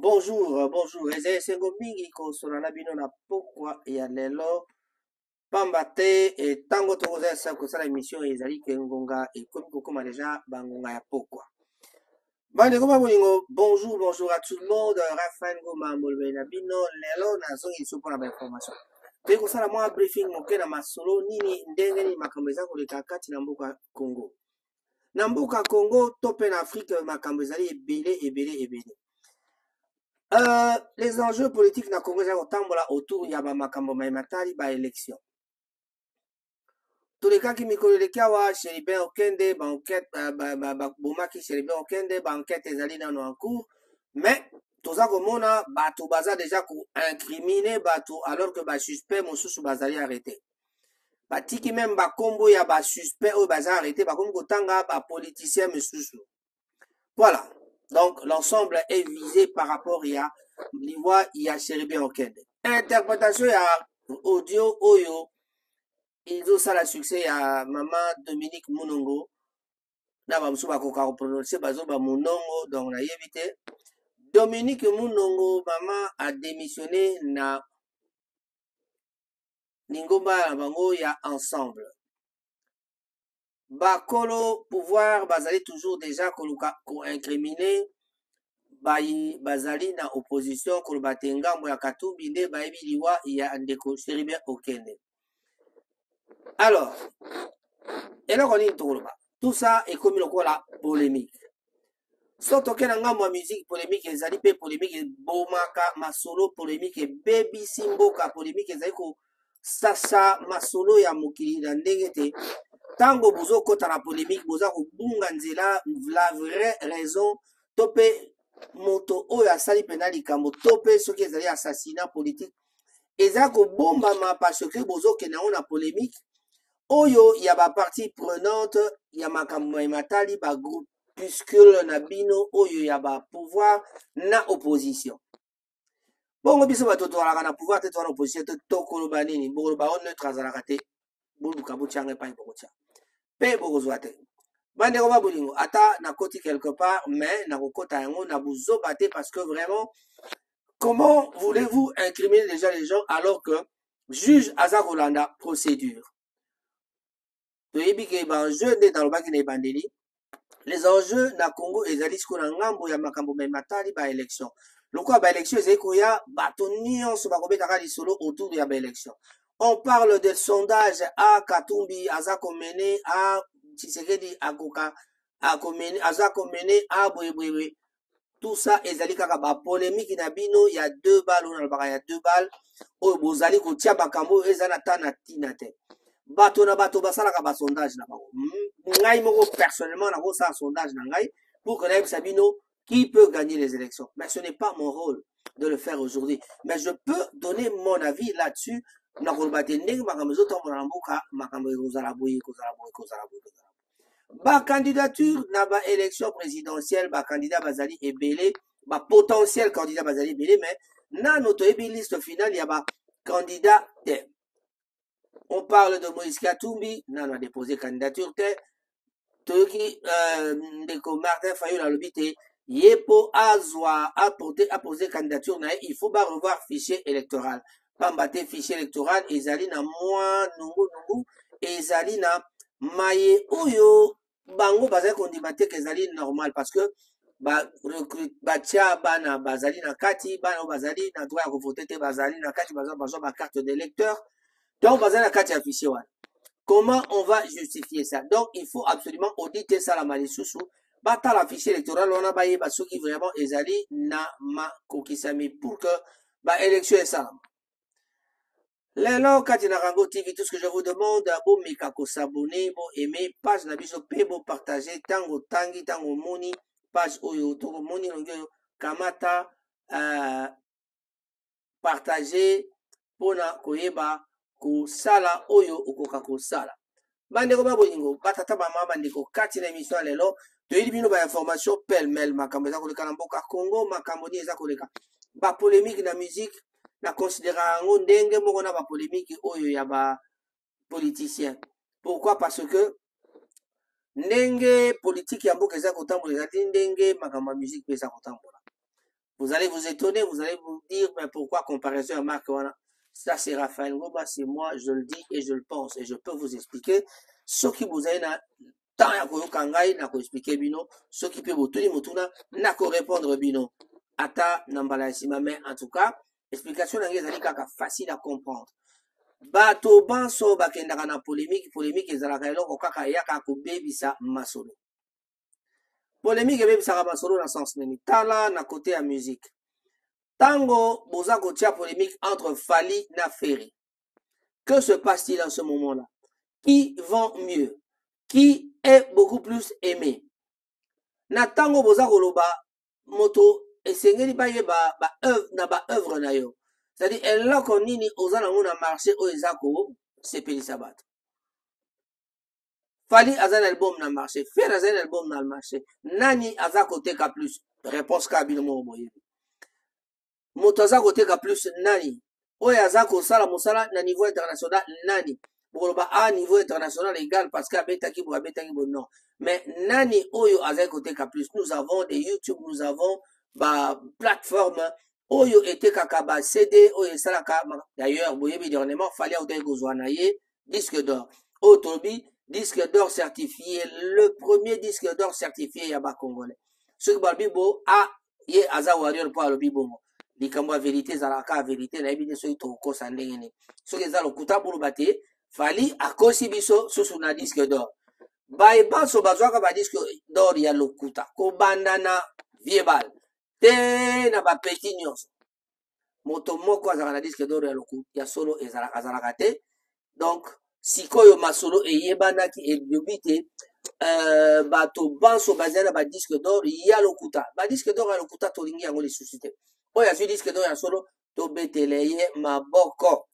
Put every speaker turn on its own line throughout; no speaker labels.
Bonjour. Eze sengo mingi kosola na bino na pokwa ya lelo pamba te ntango tokozalisa kosala émission ezali ke ngonga ekomi kokoma deja bangonga ya pokwa. Bandeko babolingo, bonjour à tout le monde. Raphaël Ngoma molobeli na bino lelo nazongi liso mpona bainformation. Toyei kosala mwa briefing moke na masolo nini ndenge nini makambo eza koleka kati na mboka Congo. Na mboka Congo to mpe na Afrique makambo ezali ebele. Les enjeux politiques na Congo eza kotambola autour ya bamakambo mayematali ba élection. Tolekaki mikolo eleki awa Sheribin Okende ba enquête bomaki Sheribin Okende ba enquête ezali nano en cours, mais toza komona bato baza déjà ko incriminer bato alors que ba suspect mosusu bazali arrêté. Batiki même ba kombo ya ba suspect oyo baza arrêté bakomi kotanga ba politicien mosusu. Voilà. Donc, l'ensemble est visé par rapport à l'ivoire, il y a Sheribin Okende. Interprétation, il y a audio, oyo. Ils ont ça la succès, il y a maman Dominique Mounongo. Na ba msuba koka prononcer bazo ba Mounongo, donc on a évité. Dominique Mounongo, maman a démissionné na Ningomba bango ya ensemble. Bakolo pouvoir bazali toujours déjà ko incriminer bazali na opposition koloba te ngambo ya Katumbi nde bayebi liwa ya ndeko Sheribin Okende. Alors, eloko nini tokoloba tout ça ekomi lokola polémique. So toke na ngambo ya musique polémique ezali pe polémique ebomaka masolo polémique ebebisi mboka polémique ezali kosasa masolo ya mokili na ndenge te ntango bozokota na polémique boza kobunga nzela la vraie raison to pe moto oyo asali pena likambo to mpe soki ezali assassinat politique eza kobombama parce que bozokende yango na polémique oyo ya bapartie prenante ya makambo ematali bagroupuscule na bino oyo ya bapouvoir na opposition. Bongo biso bato tozalaka na pouvoir te toza na opposition te tokoloba nini bokoloba o neutre azalaka te boluka botyanga epai bokotia mpe bokozwa te. Bandeko babolingo ata nakoti quelque part mais nakokota yango na buzoba te parce que vraiment comment voulez-vous incriminer déjà les gens alors que juge aza kolanda procédure. Toyebi ke baenjeu nde talobaki na ebandeli les enjeux na Congo ezali siko na ngambo ya makambo mematali ba élection lokola ba élection ezali koya bato nyonso bakobetaka lisolo autour ya ba élection. On parle de sondage à Katumbi aza komene à Tshisekedi akoka akomene aza komene a boyeboye. Tout ça ezali kaka ba polémique na bino ya 2 balles on alobaka ya 2 balles oyo bozali kotia makambo eza na ta na tina te. Bato na bato basalaka ba sondage na bango. Ngai moko personnellement na kosala sondage na ngai pour que nayebisa bino qui peut gagner les élections. Mais ce n'est pas mon rôle de le faire aujourd'hui. Mais je peux donner mon avis là-dessus. Na koloba te ndenge makambo ezotambola na mboka makambo ekozala boye. Ba candidature na ba élection présidentielle ba candidat bazali ebele ba potentiel candidat bazali ebele mais nano toyebi liste finale ya ba candidat te. On parle de Moïse Katumbi nano a déposé candidature te toyoki ndeko Martin Fayulu alobi te yepo azwa apposer candidature na il faut ba revoir fichier électoral pamba te fichier électoral ezali na mwa nungu ezali na maye oyo bango bazali kondima te ezali normal parce que batia bana bazali na kati bana bazali na droit ya kovote te bazali na kati bazwa ba carte d'électeur donc bazali na kati ya fichier wana. Comment on va justifier ça? Donc il faut absolument auditer ça la malisusu bata la fichier électoral wana bayeba soki vraiment ezali na makokisami pour que ba élection esa. Lelo kati na Rango TV, tout ce que je vous demande, bon meka ko s'abonner, bon aimer page na biso pe bon partager tango tangi tango moni page oyo to moni longo kamata partager pona koyeba ko sala oyo okoka ko sala. Bandeko babolingo batata mama bandeko kati na émission lelo toyebi bino ba information pêle-mêle makambo eza koleka na mboka Congo makambo ni eza koleka ba polémique na musique na considéra yango ndenge moko na ba polémique oyo ya ba politicien. Pourquoi? Parce que ndenge politique ya mboka eza kotambola ezali ndenge makambo ya musique pe eza kotambola. Vous allez vous étonner, vous allez vous dire, mais pourquoi comparaison à Marc Wana? Ça, c'est Raphaël Ngoma, c'est moi, je le dis et je le pense. Et je peux vous expliquer ce qui vous a tant ya koyoka ngai na koexpliquer bino, ce qui peut vous tenir mutuna, na ko répondre bino. Ata nambala ya sima, mais en tout cas, explication na ngai ezali kaka facile à comprendre. Bato banso bakendaka na polémique ezalaka eloko kaka yaka kobebisa masolo. Polémique ebebisaka masolo na sens nini? Tala na côté ya musique. Tango boza kotia polémique entre Fally na Ferry. Que se passe-t-il en ce moment-là? Qui vend mieux? Qui est beaucoup plus aimé? Na tango boza koloba moto esengeli bayeba ba œuvre na yo. C'est-à-dire eloko nini oza nango na marché oyo eza ko sepelisa bato. Fally aza na album na marché, Ferry aza na album na marché. Nani aza koteka plus? Réponse ka bino mo boyebi. Moto aza koteka plus nani? Oyo aza kosala mosala na niveau international nani? Boloba à niveau international égal parce qu'abetaki bo abetaki bo non. Mais nani oyo aza koteka plus? Nous avons des YouTube, nous avons ba plateforme oyo etekaka ba CD oyo esalaka. D'ailleurs boyebi dernièrement Fally autaki kozwa na ye disque d'or. Otobi disque d'or certifié, le premier disque d'or certifié ya ba congolais. Ce que balbi bo a ye aza warrior po alobi bongo. Likambo ya vérité ezalaka vérité na yebi te soki tokokosa ndenge nini. Soki eza lokuta boloba te Fally akosi biso susu na disque d'or. Bayebanso bazwaka ba disque d'or ya lokuta kobanda na viebal te na bapeti nyonso. Moto moko azalaka na disque d'or ya lokuta ya solo azalaka te. Donc sikoyo masolo eyebanaki elobi te bato banso bazali na ba disque d'or ya lokuta. Ba disque d'or ya lokuta tolingi yango lisusu te. Oyo azwi disque d'or ya solo tobetele ye maboko.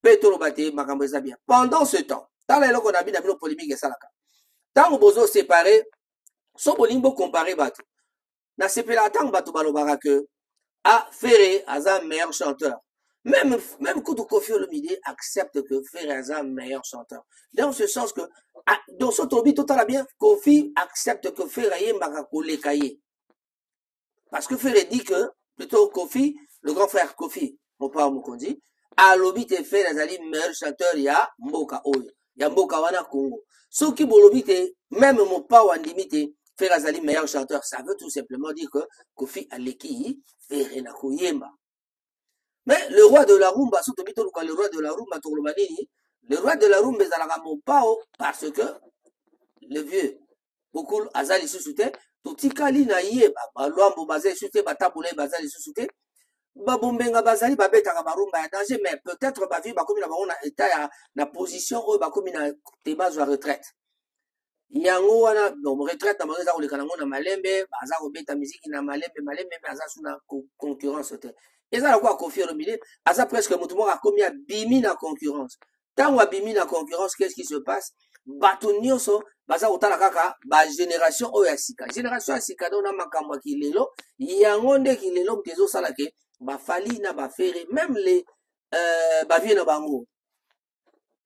Pendant ce temps, dans les locaux d'habit d'habit polémique et salaka. Tant que bozo séparé, so bolimbo comparé bato. Na sepela tant bato balobara que a Ferry aza meilleur chanteur. Même Koutou Kofi Olomide accepte que Ferry aza meilleur chanteur. Dans ce sens que dans ce tobi total bien, Kofi accepte que Ferry mbaka kolekaye. Parce que Ferry dit que plutôt Kofi, le grand frère Kofi, mon père Mokondi, alobi te Ferry azali meilleur chanteur ya mboka oyo ya mboka wana Congo. Soki bolobi te même mon pa wandimi te Ferry azali meilleur chanteur, ça veut tout simplement dire que Kofi aleki Ferry na koyemba. Mais le roi de la rumba, surtout le roi de la rumba toloba nini, le roi de la rumba ezalaka mon pao parce que le vieux beaucoup azali susute totikali na ye ba lwambo bazali susute batabule bazali susute babombenga bazali babetaka barumba ya danger, mais peut-être bavi bakomi na bango na état ya na position oyo bakomi na teba zwa retraite yango wana donc retraite na bango eza koleka nango na malembe baza kobeta miziki na malembe mais aza sous na concurrence te eza na kwa Kofi Olomide aza presque moto moko akomi abimi na concurrence. Tango abimi na concurrence, qu'est-ce qui se passe? Bato nyonso baza kotala kaka ba génération oyo ya sika. Génération ya sika dona makambo ya kilelo yango nde kilelo mtezo sala ke ba Fally na ba Ferry même les ba vie na bango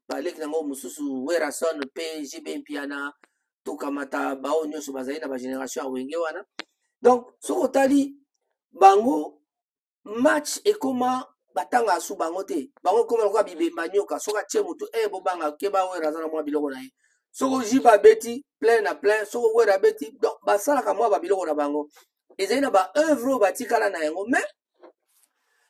baleki nango mususu Werason pe JB Piana tokamata bao nyonso bazali na ba génération ya wenge wana. Donc soko tali bango match ekoma batanga asu bango te bango koma kwa bibemba nyoka soka tie mutu bobanga keba Wera zana mwa biloko na ye soko jiba beti plein na plein soko Wera beti donc basalaka mwa ba biloko na bango ezali na ba œuvre batikala na yango mais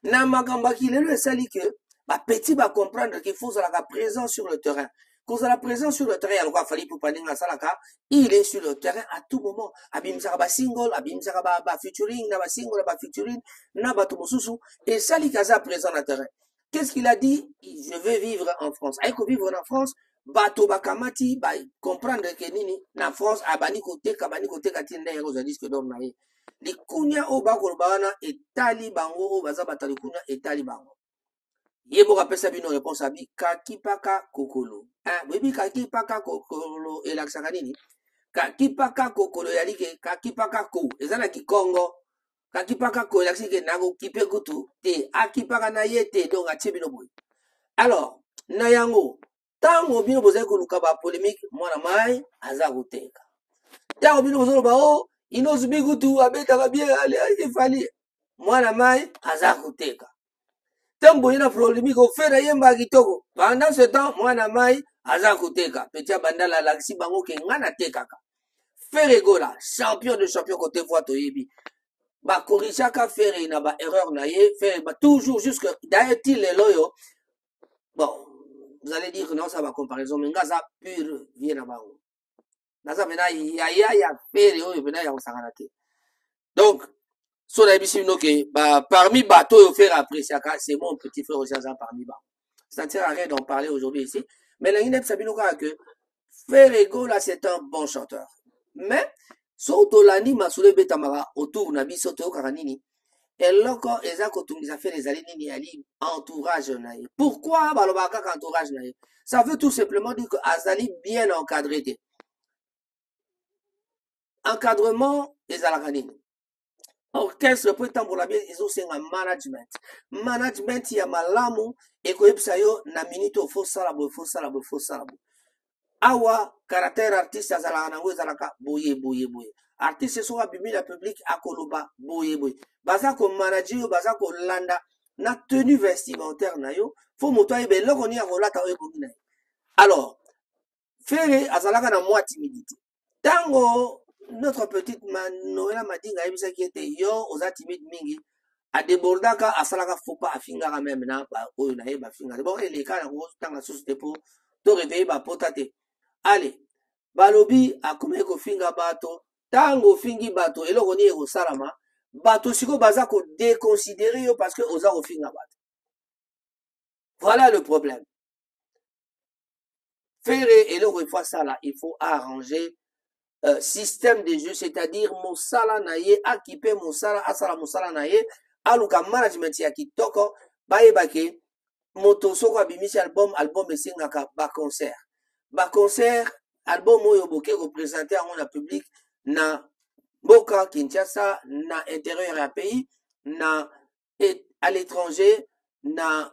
na makambo kilelo esali que ba petit ba comprendre qu'il faut la présence sur le terrain. Quand la présence sur le terrain, alors quoi Fally Ipupa Ninga Salaka, il est sur le terrain à tout moment. Abimsaka ba single, abimsaka ba featuring, na ba single, ba featuring, na ba tomosusu, et Sali Kaza présent sur le terrain. Qu'est-ce qu'il a dit? Je veux vivre en France. Aïko vivre en France, bato bakamati, ba comprendre que nini, na France, abani kote katinde yako za disque d'or na ye. Li kunya o bako bana etali bango o baza batali kunya etali bango. Yebo kapesa bino réponse abi kaki paka kokolo. Ah, webi kaki paka kokolo elaksaka nini? Kaki paka kokolo yalike kaki paka ko ezana ki Congo. Kaki paka ko elaksike nago kipe kutu te akipaka na yete donc atie bino boy. Alors, na yango tango bino bozali koluka ba polémique mwana mai aza koteka. Tango bino bozolo ba o inozubi kutu abetaka bien ale Fally. mwana mai aza koteka ntango boye na problème kofera yemba kitoko pendant ce temps mwana mai aza koteka petit bandala alakisi bango ke nga natekaka Fere Gola champion de champion côté voix toyebi bakorisaka Fere na ba erreur na ye Fere ba toujours jusque d'ailleurs il est loyo bon vous allez dire que non ça va comparaison mais nga ça pur vie na bango naza mena ya Fere oyo mena ya kosangana te donc so na yebisi bino ke parmi bato oyo Fere appréciaka c'est mon petit frère aussi aza parmi ba ça ne sert à rien d'en parler aujourd'hui ici mais nangi nebisa bino kaka que Fere Gola c'est un bon chanteur mais so tolandi masolo ebetamaka autour na biso toyokaka nini eloko eza kotungisa Fere ezali nini yali entourage na ye pourquoi balobaka kaka entourage na ye ça veut tout simplement dire que azali bien encadré te encadrement ezalaka nini orchestre po etambola bien ezosenga management ya malamu ekoyebisa yo na minute oyo fosala boye awa caractère artiste azalaka nango ezalaka boye artiste soki abimi na public akoloba boye baza komanage yo baza kolanda na tenue vestimentaire na yo fo moto ayeba eloko nini akolata oyo ebongi na ye alors Fere azalaka na mwa timidité ntango notre petite Noela Madinga ayebisaki ete yo oza timide mingi adebordaka asalaka fopa afingaka meme na oyo na ye bafingaka bon eleka yango tanga susu te po to réveille bapota te ale balobi akomeki kofinga bato ntango ofingi bato eloko nini ekosalama bato sikoyo baza kodéconsidérer yo parce que oza kofinga bato voilà le problème Fere eloko il faut sala il faut arranger système de jeu c'est-à-dire mosala na ye akipe mosala asala mosala na ye aluka management ya kitoko bayebake moto soko abimisi album esengaka baconcert album oyo boke représenter yango na public na mboka Kinshasa na intérieur ya pays na à l'étranger na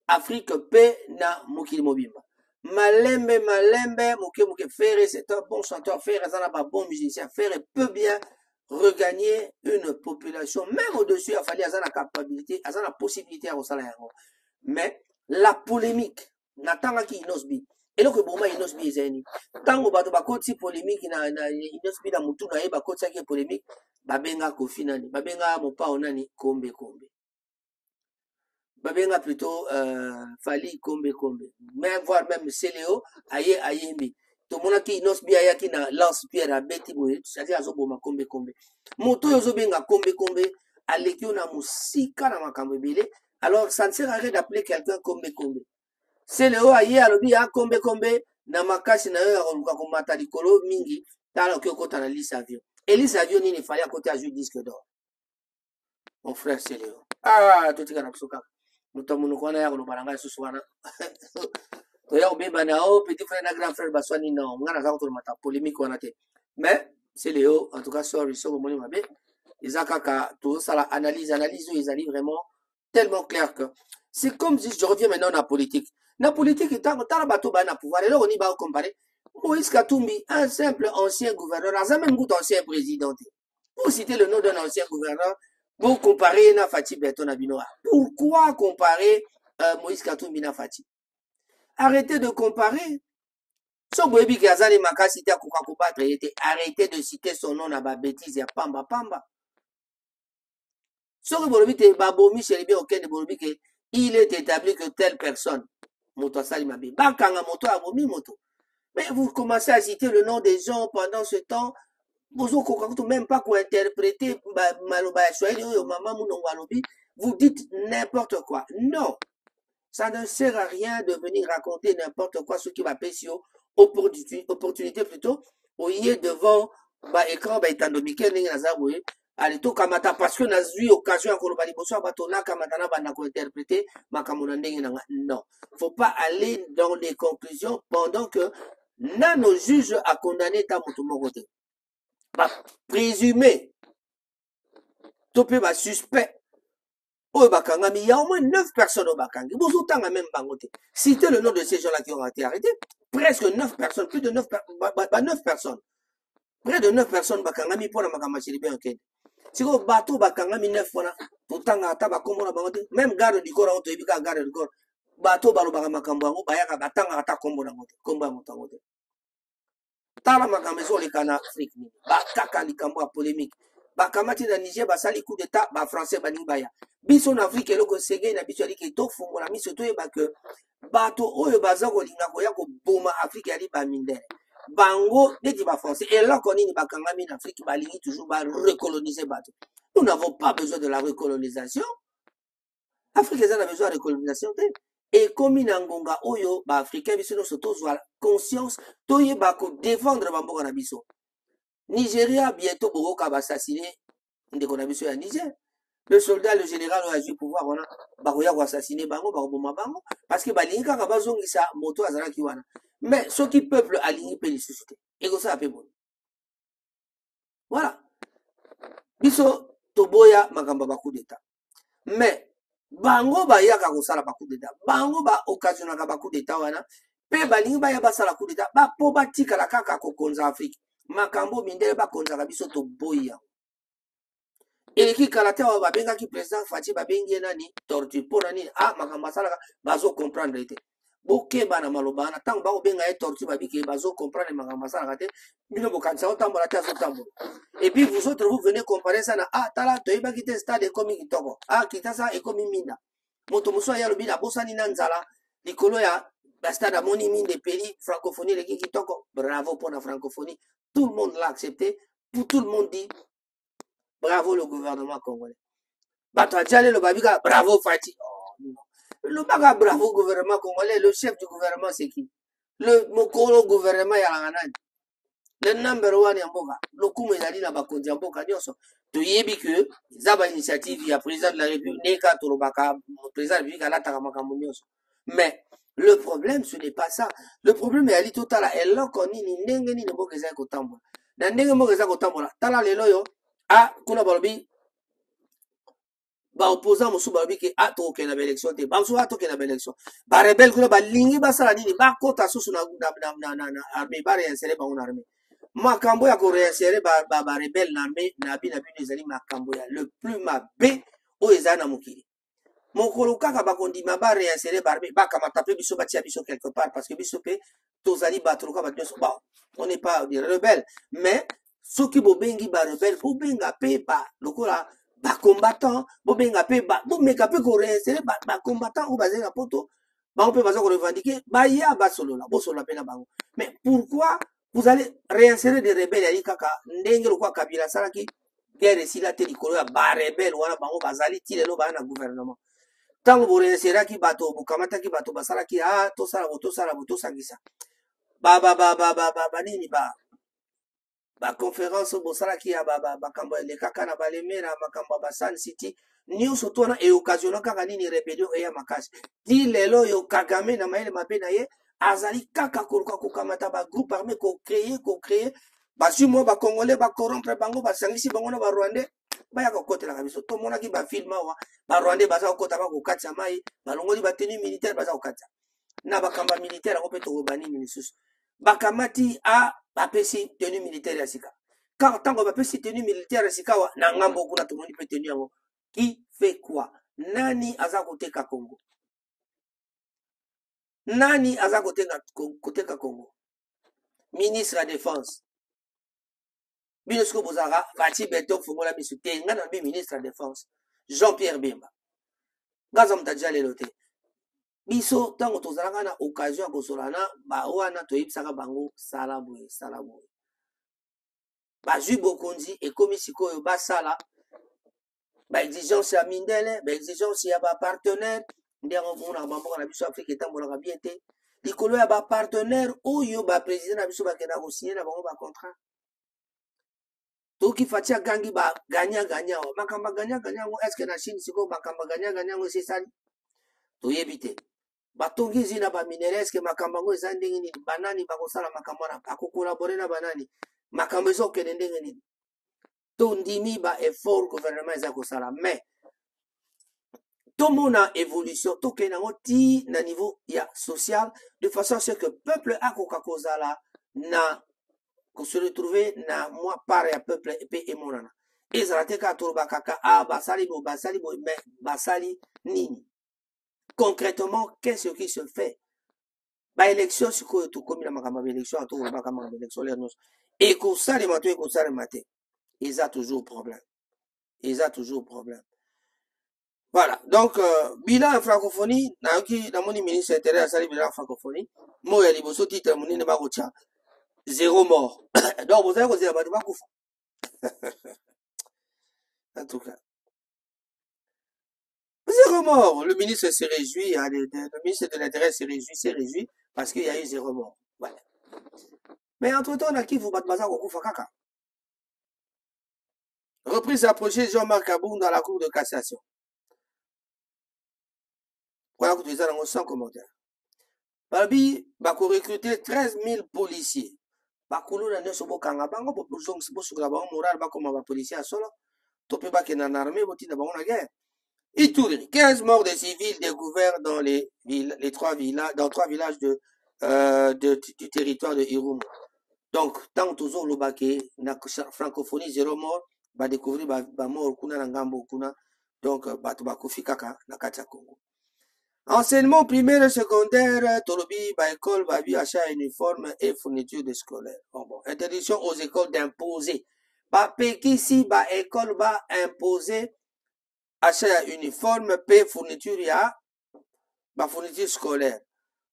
Afrique pe na mokili mobimba malembe moke Fere c'est un bon chanteur Fere azana ba bon musicien Fere peut bien regagner une population même au-dessus a fallu azana capacité azana possibilité à kosala yango mais la polémique natangaki Inosbi eloko boma Inosbi ezeni tango bato bakoti polémique na Inosbi na mutu na ye bakotiaki polémique babenga Kofi nani babenga mopao nani kombe babenga plutôt Fali kombe même voire même Seleo ayembi tomonaki Inosbi ayaki na lance pierre abeti boye c'est-à-dire azoboma kombe moto oyo ozobenga kombe aleki yo na mosika na makambo ebele alors ça ne sert à rien d'appeler quelqu'un kombe Seleo aye alobi ya kombe na makasi na yo ya koluka komata likolo mingi tala oki okota na lise avion elise avion nini fali akota azwi disque d'or mon frère Seleo totika na biso kaka moto monoko wana ya koloba na ngai lisusu wana toya kobeba na o petit frère na grand frère baswani non nga naza kotolomata polémique wana te mais Seleo en tout cas sorry soko moni mabe eza kaka tozosala analyse oyo ezali vraiment tellement clair que c'est comme si je reviens maintenant na politique ntango tala bato baa na pouvoir eloko nini bakocompare Moïse Katumbi un simple ancien gouverneur aza même kuta ancien président te pour citer le nom d'un ancien gouverneur pour comparer na Fati Beto na binoa pourquoi comparer Moïse Katumbi na Fati arrêtez de comparer so boyebi ke azali makasi te akoka kobattre ye te arrêtez de citer son nom na babétise ya pamba soki bolobi te babomi Shelby Okende bolobi ke il est établi que telle personne moto asali mabe bakanga moto abomi moto mais vous commencez à citer le nom des gens pendant ce temps bozo kokakutu même pas interpréter maloba ya Swahili oyo mama munongo alobi vous dites n'importe quoi non ça ne sert à rien de venir raconter n'importe quoi ce qui va pêcher opportunité plutôt oye devant écran etandomike ndenge naza boye ale tokamata parce que nazwi occasion ya koloba liboso ya bato nakamata na banda kointerpréter makambo na ndenge nanga non faut pas aller dans les conclusions pendant que nano juge a condamné ta moto moko te présumé to mpe basuspect oyo bakangami il y a au moins 9 personnes au bakangi bozotanga même bango te citez le nom de ces gens-là qui ont été arrêtés presque 9 personnes plus de 9 personnes près de 9 personnes bakangami mpona makambo ya Shelby Okende Si vous bateau, bakanga 9 fois, pourtant, ata bakombo na bango te. Même garde du corps, on te dit garde du corps. Bateau, balo baka makambo yango, bayaka batanga ata kombo na ngote. Kombo ya moto ngote. Tala makambo so le kana Afrique ni. Bakaka likambo ya polémique. Bakamati na Niger basali coup d'état, ba français baningi baya. Biso na Afrique eloko sege na biso ali ke to fungola miso to yeba que bato oyo baza kolinga koya ko boma Afrique ali ba mindele. Bango neti ba français et là konini bakangami na Afrique balingi toujours ba recoloniser bato. Nous n'avons pas besoin de la recolonisation. Afrique a besoin de recolonisation. Et comme inangonga oyo ba africain biso no soto zwa conscience to yeba ko défendre bamboka na biso. Nigeria bientôt Boroka va assassiner ndeko na biso ya Niger. Le soldat, le général a eu pouvoir, on a baroya va assassiner bango, baroboma bango, parce que balingi kaka bazongisa moto azala ki wana. Mais ceux qui peuple aligné pe les sociétés. Et comme ça, bon. Voilà. Biso toboya makamba ba coup d'état. Mais bango ba yaka ko sala ba coup d'état. Bango ba occasionnaka ba coup d'état wana. Pe balingi ba ya ba sala coup d'état. Ba po ba tika la kaka ko konza Afrique. Makambo mindele ba konza ka biso toboya. Et qui kalate wa babenga ki président Fati babengi nani torture pour nani ah makamba sala bazo comprendre ete. Boke bana malobana tant ba obenga e torture babike bazo comprendre makamba sala te bino bokanisa otambola ta zotambola. Et puis vous autres vous venez comparer ça na ah tala to iba kite stade comme kitoko ah kitasa e comme minda. Moto muso ya lobi na bosani na nzala likolo ya stade a moni mine de pays francophonie le kitoko bravo pour la francophonie. Tout le monde l'a accepté, tout le monde dit bravo le gouvernement congolais. Batadjale le babika, bravo Fati. Oh, non. Le baga bravo gouvernement congolais, le chef du gouvernement c'est qui? Le mokolo gouvernement yalanganani. Le number one yamboka. Le kume zali na bakonzi yamboka nyonso. To yebi que zaba initiative ya président de la République neka tolobaka président de la République alataka makambo nyonso. Mais le problème ce n'est pas ça. Le problème est ali totala eloko nini ndenge nini mboka ezali kotambola. Na ndenge mboka ezali kotambola. Tala lelo yo ah kuna balobi ba opposant musu balobi ke atoke na élection te ba musu atoke na élection ba rebelle kuna balingi basala nini ba kota susu na armée ba réinsérer ba una armée makambo ya ko réinsérer ba rebelle na armée na bino ezali makambo ya le plus mabe o ezali na mokili mokolo kaka bakondima ba réinsérer ba armée ba kamata pe biso batia biso quelque part parce que biso pe tozali batuluka ba nyonso bon on n'est pas des rebelles mais soki bobengi ba rebelle bobenga pe ba lokola ba combattant bobenga pe ba bomeka pe ko réinsérer ba combattant ou bazela poto bango pe baza ko revendiquer ba ya ba solola bo solola pe na bango. Mais pourquoi vous allez réinsérer des rebelles ali kaka ndenge lokwa Kabila salaki guerre sila te likolo ya ba rebelle wana bango bazali ti lelo ba na gouvernement tango bo réinsérer ki bato bokamata ki bato basalaki ah to sala boto sangisa ba nini ba conférence bosala ki ya bakambo le kaka na balemera makambo ba Sun City nyonso tona e occasionne kaka nini rébellion eya makasi ti lelo yo Kagame na maele mabe na ye azali kaka koluka kokamata ba groupe armé ko créer bazwi mo ba congolais ba corrompre bango basangisi bango na ba rwandais baya kokotela ka biso tomonaki ba film awa ba rwandais baza kokota ba kokatisa mai balongoli ba tenue militaire baza kokatisa na bakamba militaire ako pe toko banini lisusu bakamati a bapesi tenue militaire ya sika car tango bapesi tenue militaire ya sika wa na ngambo kuna tomoni pe tenue yango qui fait quoi nani aza koteka Congo nani aza koteka Congo ministre ya défense bino siko bozaka Fati Beto fongola biso te nga na bi ministre ya défense Jean-Pierre Bemba ngaza mutajia lelo te biso tango tozalaka na occasion ya kosolana ba wana toyebisaka bango sala boye bazwi bokonzi ekomi sikoyo basala ba exigence ya mindele ba exigence ya ba partenaire ndenge mona bamboka na biso Afrique etambolaka bien te likolo ya ba partenaire oyo ba président na biso bakenda kosigner na bango ba contrat toki Fati agangi ba ganya makamba ganya est-ce que na Chine sikoyo makamba ganya esesali toyebi te batongi zina ba minerais que makamba ngo eza ndenge nini banani bakosala makambo na akokolabore na banani makambo ezokende ndenge nini to ndimi ba effort gouvernement eza kosala mais tomona évolution tokende yango ti na niveau ya social de façon à ce que peuple akoka kozala na ko se retrouver na moi part ya peuple pe emonana ezala te kaka toloba kaka basali bo mais basali nini concrètement qu'est-ce qui se fait baélection sikoyo tokomi na makambo ya baélection atolobaka makambo ya élection lelo nyonso ekosalema to ekosalema te eza toujours problème voilà donc bilan ya francophonie nayoki namoni ministre intérieur asali bilan ya francophonie moko ya liboso titre monene bakotya 0 mort donc bozali kozela bato bakufa en tout cas 0 mort. Le ministre se réjouit, le ministre de l'Intérieur se réjouit parce qu'il y a eu 0 mort. Ouais. Mais entre-temps, on a qui vous battre kaka. Reprise à projet Jean-Marc Aboum dans la cour de cassation. Voilà que tu es sans commentaire. Babi, bako recruter 13 000 policiers. Bakulu na neso bokanga bango bo moral ba comme ba policier à solo. Topé ba kenan armée boti na bango na guerre. Ituri, 15 morts de civils découverts dans les 3 villages, dans 3 villages du territoire de Irumu. Donc, tant toujours le baquet, na francophonie 0 mort, va découvrir ba mort kuna na ngambo kuna. Donc, bato bakufi kaka na kati ya Congo. Enseignement primaire et secondaire, tolobi ba école ba bi achat uniforme et fourniture de scolaire. Bon, interdiction aux écoles d'imposer. Ba pekisi ba école ba imposer achat uniforme, paie fourniture, ya ma fourniture scolaire.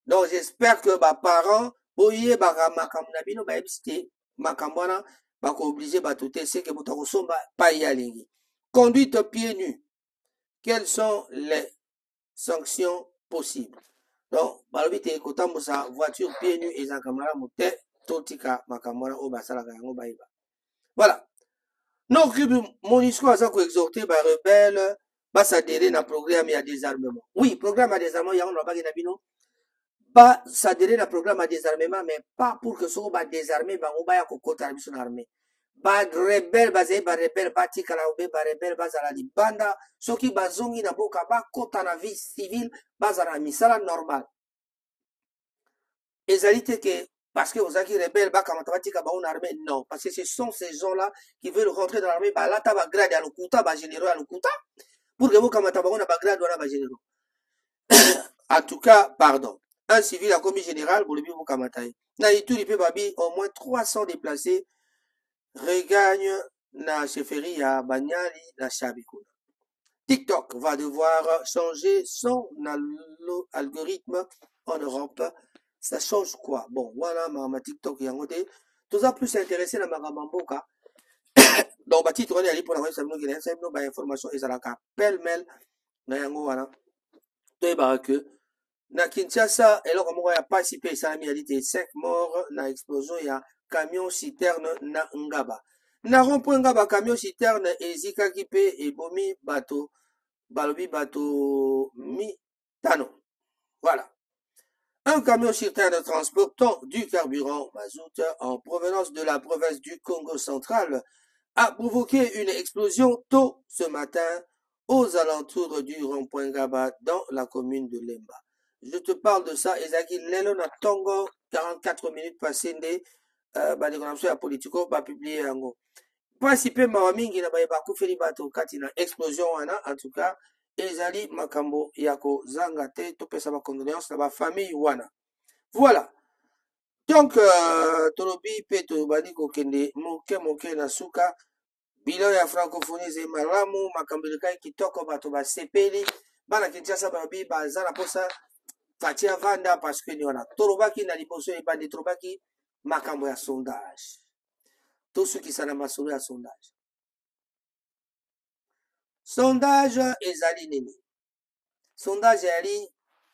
Donc j'espère que mes parents, oye baka makamnabino ba ebiste makamwana bako obligé ba tout c'est que motako somba pa yalingi. Conduite pieds nus. Quelles sont les sanctions possibles? Donc balobi te kotambo sa voiture pieds nus et za kamara mote totika makamwana o basala yango baiba. Voilà. Non, MONUSCO a exhorté les rebelles à s'adhérer à un programme de désarmement. Oui, programme de désarmement, il y a pas s'adhérer à un programme de désarmement, mais pas pour que ce soit désarmé, on va y son armée. Ba rebelle, ba rebelle, ba tikalaoube, ba rebelle, ba zaladi banda, ceux qui bazongi na boka, ba kota na vie civile, ba zalami, ça la normal. Et ça dit que parce que vous avez rebelles, armée, non. Parce que ce sont ces gens-là qui veulent rentrer dans l'armée, là, tu as grade à l'okuta, généraux à l'okuta, pour que vous, comme tu as grade, à généraux. En tout cas, pardon. Un civil a commis général, pour le bien, vous, comme tu as. Na Ituri, babi, au moins 300 déplacés regagnent la chefferie à Banyali, la Chabikouna. TikTok va devoir changer son algorithme en Europe. Ça change quoi? Bon, voilà, ma TikTok y a monté. Tout ça plus intéressé dans ma gamamboka. Donc, bah, titre, on est allé pour la web, ça nous donne information, et ça l'a pêle-mêle, na yango, voilà. Toi, bah, que, na Kinshasa, et là, comme on a participé, ça a mis à l'idée 5 morts, na explosion, il y a camion citerne, na Ngaba. Na rond-point Ngaba, camion citerne, et Zika Kipe, et Bomi, bateau, Balobi, bateau, mi, tano. Voilà. Un camion citerne transportant du carburant mazout en provenance de la province du Congo central a provoqué une explosion tôt ce matin aux alentours du rond-point Gaba dans la commune de Lemba. Je te parle de ça, Ezaki Lelo na Tongo, 44 minutes passées, ba déclaration à Politico, ba publié yango. Principe mawamingi na ba kufeli bato kati na explosion wana, en tout cas, ezali makambo yako zangate, topesa ba condoléances na ba famille wana. Voilà. Donc, tolobi pe tobali kokende moke na suka, bilan ya francophonie ze malamu, makambo lekai kitoko bato ba sepeli, bana Kinshasa babi baza na posa fatia vanda parce que ni wana tolobaki na liboso e bandi tolobaki makambo ya sondage. Tout ce qui sana masolo ya sondage. Sondage ezali nini? Sondage ezali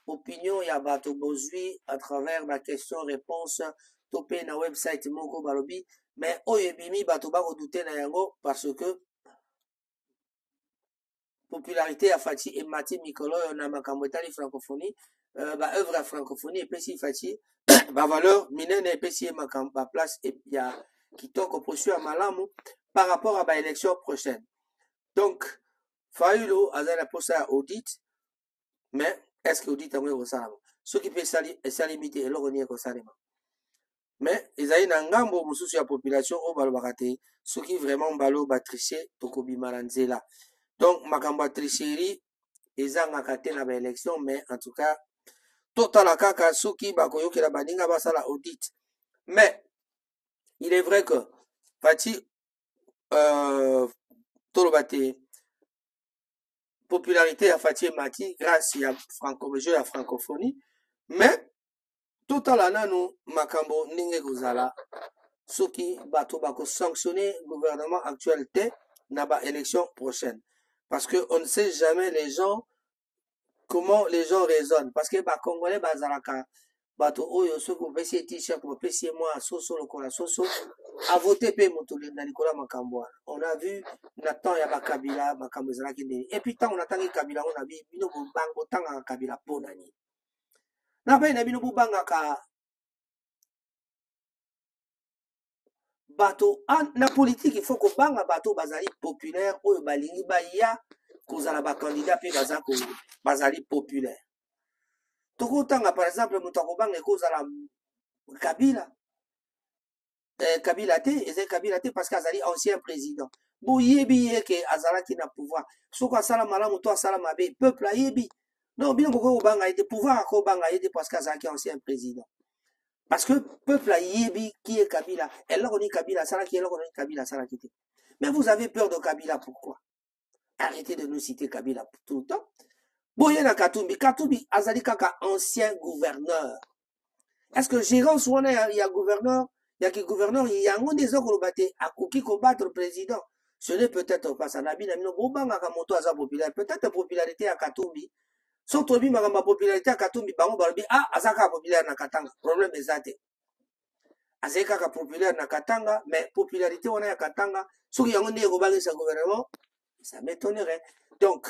opinion ya bato bozwi à travers ma question-réponse topé na website moko balobi, mais oyo ebimi bato bako douter na yango parce que popularité ya Fati et Mati Mikolo na makambo etali francophonie, ba œuvre ya francophonie epesi Fati ba valeur minene epesi makambo ba place et ya kitoko posu ya malamu par rapport à ba élection prochaine. Donc Fayulu azali na posa ya audit, mais est-ce que audit yango ekosalama? Ce qui peut salimiter eloko ni ekosalema. mais ezali na ngambo mosusu ya population oyo balobaka te soki vraiment balo batriche tokobima na nzela. Donc makambo ya tricherie ezangaka te na baélection, mais en tout cas totala kaka soki bakoyokela baninga basala audit. Mais il est vrai que Fati toloba te popularité ya Fati Mati grâce ya jeu ya francophonie, mais totala nanu makambo ndenge kozala soki bato bako sanctionner gouvernement actuel te na ba élection prochaine, parce que on ne sait jamais les gens comment les gens raisonnent, parce que ba congolais bazalaka bato oyo soki opesi t-shirt opesi moi soso lokola soso a voté pe moto na likola makambo. On a vu na temps ya bakabila makambo ezalaki ndeni, et puis tant on atangi kabila on a vu bino bobango tanga kabila ponani na pe na bino bobangaka bato na politique. Il faut que banga bato bazali populaire oyo balingi baya kozala ba candidat pe bazali populaire. Tokotanga par exemple moto akobanga ekozala Kabila Kabila te, ezali Kabila te parce qu'azali ancien président. Boyebi yeke azalaki na pouvoir. Soko asala malamu to asala mabe, peuple ayebi. Non, bino boko banga ete pouvoir akobanga ete parce qu'azalaki ancien président. Parce que peuple ayebi qui est Kabila. Elle a Kabila, ça qui est Kabila, ça qui. Mais vous avez peur de Kabila, pourquoi? Arrêtez de nous citer Kabila tout le temps. Boyena Katumbi, Katumbi azali kaka ancien gouverneur. Est-ce que gérant soit il y a gouverneur? Il y a qui gouverneur, il y a un des autres qui a combattre le président. Ce n'est peut-être pas ça. Peut-être popularité à Katumbi. Son tobi ma popularité à Katumbi, bango balobi ah azaka populaire na Katanga. Problème ezate. Azaka populaire na Katanga, mais popularité on a à Katanga. Ceux qui ont né au sa gouvernement, ça m'étonnerait. Donc,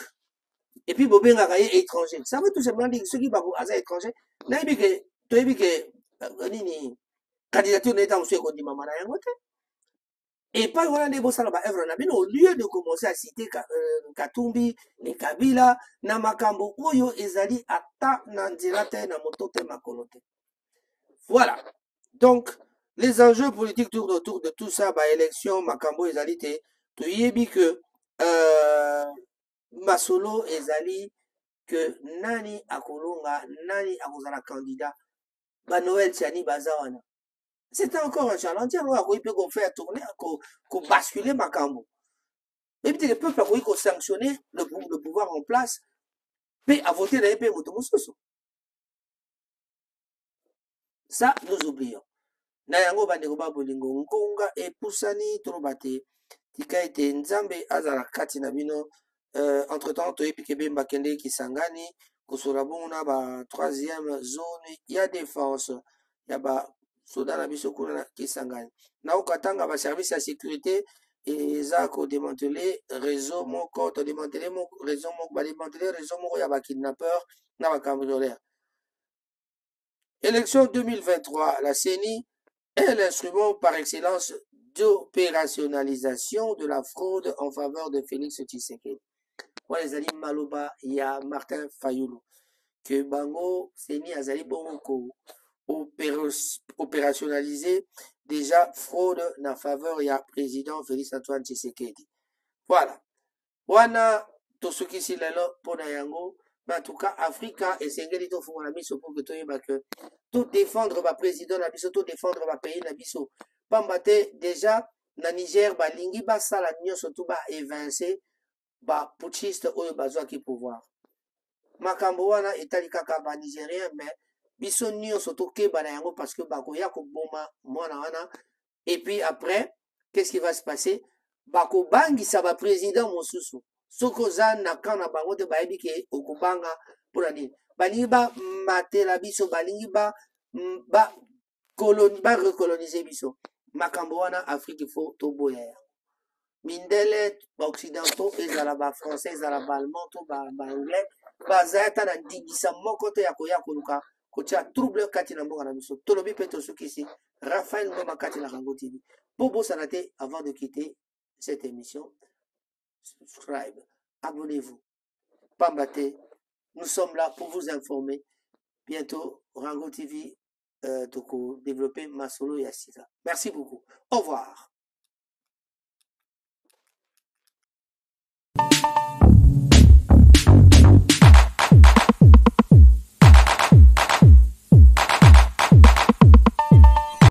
et puis bobenga kaye étranger. Ça veut tout simplement dire ceux qui babo aza étranger. Na ibike to ibike nini candidature n'état aussi qu'on mama na yango te. Et pas voilà des bossa là œuvre na bino au lieu de commencer à citer Katumbi, les Kabila, na makambo oyo ezali ata na nzela te na motote makolote. Voilà. Donc les enjeux politiques tournent autour de tout ça, ba élection makambo ezali te. To yebi que masolo ezali que nani akolonga, nani akozala candidat, ba Noël Tiani bazawana. C'était encore un challenge, on peut faire tourner, basculer Makambo. Et puis le peuple a sanctionner le pouvoir en place, puis à voter dans les pays motomososo. Ça, nous oublions. Nayango bandeko babolingo nkonga et poussani trobate tika ete nzambe azala kati na bino. Entre-temps, to epi kebe mbakende kisangani kosola bona ba troisième zone ya défense ya ba soda na biso kuna kisangani na okatanga ba service ya sécurité eza ko démanteler réseau moko to démanteler réseau moko ba démanteler réseau moko ya ba kidnappeur na ba cambrioleur. Élection 2023, la CENI est l'instrument par excellence d'opérationnalisation de la fraude en faveur de Félix Tshisekedi. Les ali maloba ya Martin Fayulu que bango CENI azali bongo opérationnaliser déjà fraude na faveur ya président Félix Antoine Tshisekedi. Voilà. Wana tosukisi lelo pona yango. Mais en tout cas, Africa et Sengeli to font la mission pour que tout défendre ba président na biso, tout défendre ba pays na biso. Pambate déjà na Niger ba lingi ba sala nyonso tout ba évincer ba putschiste oyo bazwa ki pouvoir. Makambo wana etali kaka ba Nigérien mais biso nyonso to keba na yango parce que bako ya ko boma mwana wana et puis après qu'est-ce qui va se passer? Bako bangisa ba président mosusu. Soko za na kana bango te bayebi ke okubanga pour nini. Balingi ba matela biso balingi ba recoloniser biso. Makambo wana Afrique faut toboya ya. Mindele ba occidentaux ezala ba français ezala ba allemand to ba anglais bazata na ndingisa moko te ya koya koluka kotia trouble kati na mboka na biso. Tolobi pe tosukisi Raphaël Ngoma kati na Rango TV. Bobo sanate avant de quitter cette émission. Subscribe, abonnez-vous. Pambate, nous sommes là pour vous informer. Bientôt, Rango TV développer ma solo et sika. Merci beaucoup. Au revoir.